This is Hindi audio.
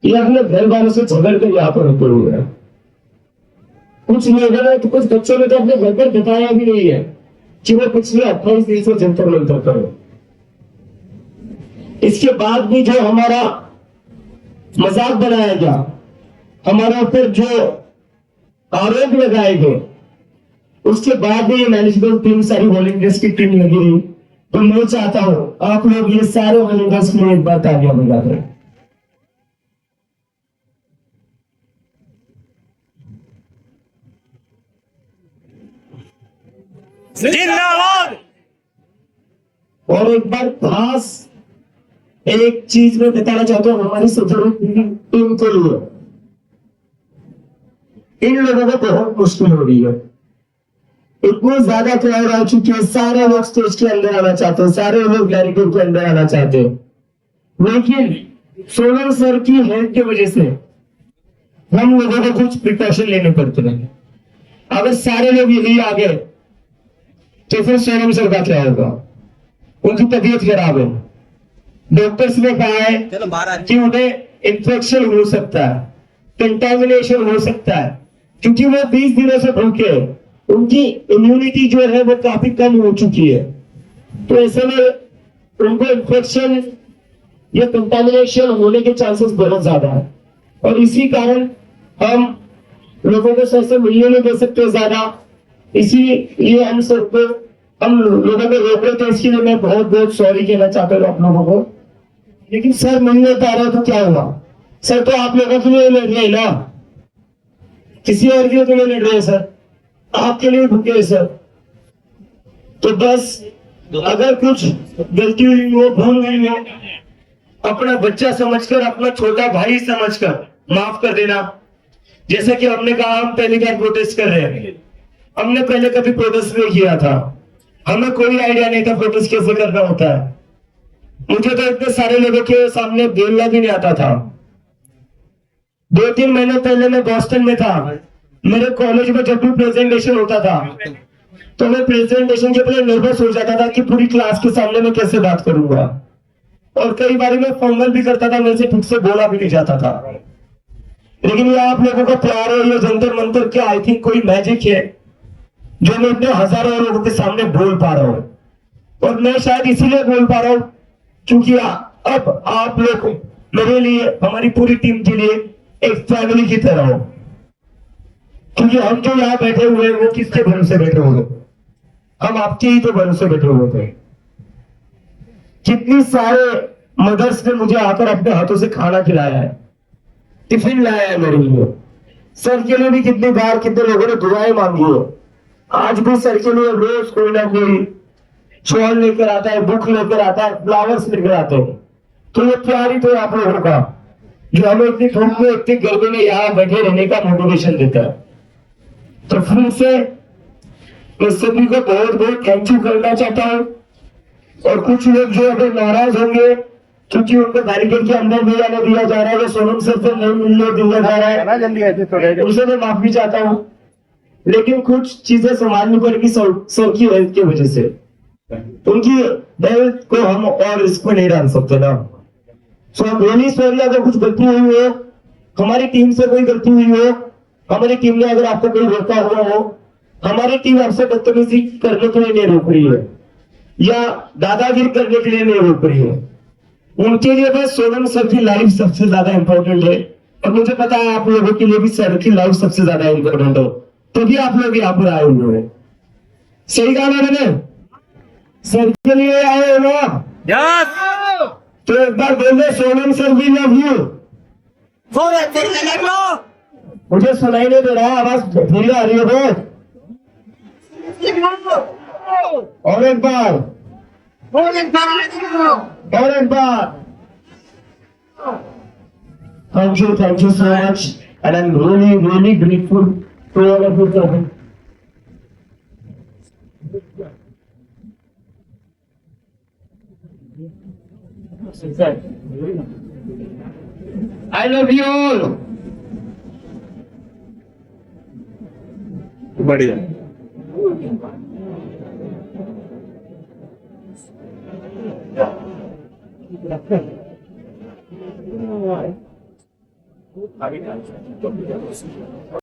ये अपने घर वालों से झगड़ कर यहाँ पर रुके हुए हैं। कुछ लोगों ने तो कुछ बच्चों ने तो अपने घर पर बताया भी नहीं है कि वो पिछले 28 दिन से जंतर मंतर करो। इसके बाद भी जो हमारा मजाक बनाया गया, हमारा ऊपर जो आरोप लगाए गए, उसके बाद भी ये मैनेजमेंट टीम सारी वॉलंटियर्स की टीम लगी रही। तो मैं चाहता हूं आप लोग ये सारे वॉलंटियर्स को एक बार तालियां बजा करें। जिंदाबाद। और एक बार खास एक चीज मैं बताना चाहता हूँ हमारी सुधार टीम के लिए, इन लोगों को बहुत मुश्किल हो रही है। इतनी ज्यादा क्राउड आ चुकी है, सारे लोग स्टेज के अंदर आना चाहते हैं, सारे लोग बैरिकेड के अंदर आना चाहते हैं, लेकिन सोनम सर की हेल्थ की वजह से हम लोगों को कुछ प्रिकॉशन लेने पड़ते हैं। अगर सारे लोग यही आ गए तो फिर सोनम सर का क्या होगा? उनकी तबीयत खराब है, डॉक्टर्स ने कहा है कि उन्हें इन्फेक्शन हो सकता है, कंटामिनेशन हो सकता है, क्योंकि वो 20 दिनों से भूखे हैं, उनकी इम्यूनिटी जो है वो काफी कम हो चुकी है। तो ऐसे में उनको इन्फेक्शन या कंटामिनेशन होने के चांसेस बहुत ज्यादा है, और इसी कारण हम लोगों को सर से मिलने नहीं दे सकते ज्यादा, इसीलिए हम सर को हम लोगों को रोक रहे थे। इसके लिए मैं बहुत बहुत सॉरी कहना चाहता हूँ आप लोगों को। लेकिन सर मिल नहीं पा रहा तो क्या हुआ? सर तो आप लोगों के लिए लड़ रहे ना, किसी और के लिए लड़ रहे हैं सर, आपके लिए भूखे हैं सर। तो बस अगर कुछ गलती हुई हो, भूल हुई हो, अपना बच्चा समझकर, अपना छोटा भाई समझकर माफ कर देना। जैसे कि हमने कहा हम पहली बार प्रोटेस्ट कर रहे हैं, हमने पहले कभी प्रोटेस्ट नहीं किया था, हमें कोई आइडिया नहीं था प्रोटेस्ट कैसे करना होता है। मुझे तो इतने सारे लोगों के सामने बोलना भी नहीं आता था। 2-3 महीने पहले मैं बॉस्टन में था, मेरे कॉलेज में जब भी प्रेजेंटेशन होता था तो मैं प्रेजेंटेशन के पहले नर्वस हो जाता था कि पूरी क्लास के सामने मैं कैसे बात करूंगा, और कई बार मैं फंगल भी करता था, मेरे से ठीक से बोला भी नहीं जाता था। लेकिन ये आप लोगों को प्यार है, ये जंतर मंतर के आई थिंक कोई मैजिक है जो मैं इतने हजारों लोगों के सामने बोल पा रहा हूँ। और मैं शायद इसीलिए बोल पा रहा हूँ क्योंकि अब आप लोग मेरे लिए, हमारी पूरी टीम के लिए एक फैमिली की तरह हो। क्योंकि हम जो यहाँ बैठे हुए वो किसके भरोसे बैठे हुए? हम आपके ही तो भरोसे बैठे हुए थे। कितनी सारे मदर्स ने मुझे आकर अपने हाथों से खाना खिलाया है, टिफिन लाया है मेरे लिए। सर के लिए भी कितनी बार कितने लोगों ने दुआएं मांगी है। आज भी सर के लिए रोज कोई ना कोई शॉल लेकर आता है, बुक लेकर आता है, फ्लावर्स लेकर आते हैं। तो ये प्यार ही तो आप लोगों का जो हमें इतनी धूप में, इतनी गर्मी में यहाँ बैठे रहने का मोटिवेशन देता है। तो फिर से मैं सभी को बहुत बहुत थैंक यू करना चाहता हूँ। और कुछ लोग जो अगर नाराज होंगे क्योंकि उनको बैरिकेड के अंदर नहीं आने दिया जा रहा है, वो सोनम सर से नहीं मिलने दिया जा रहा है, उनसे मैं माफी चाहता हूँ। लेकिन कुछ चीजें संभालनी पड़ेगी सर की हेल्थ की वजह से। उनकी हेल्थ को हम और इसको नहीं डाल सकते ना। सो रियली सॉरी अगर कुछ गलती हुई हो, हमारी टीम से कोई गलती हुई हो, हमारी टीम ने अगर आपको कोई रोका हुआ हो, हमारी टीम आपसे बदतमीजी करने के लिए नहीं रोक रही है या दादागिरी करने के लिए नहीं रोक रही है। उनके लिए बस सोनम सर की लाइफ सबसे ज्यादा इंपॉर्टेंट है, और मुझे पता है आप लोगों के लिए भी सर की लाइफ सबसे ज्यादा इंपॉर्टेंट हो, तभी आप लोग यहाँ पर आए हुए हैं। सही कहा ना मैंने? सर के लिए आए हो ना? यस। तो एक बार बोल दे Sonam sir we love you. मुझे सुनाई नहीं दे रहा है, आवाज धीरे आ रही है बहुत। और एक बार, और एक बार। Thank you so much, and I am really really grateful to all of you. I love you all. बढ़िया।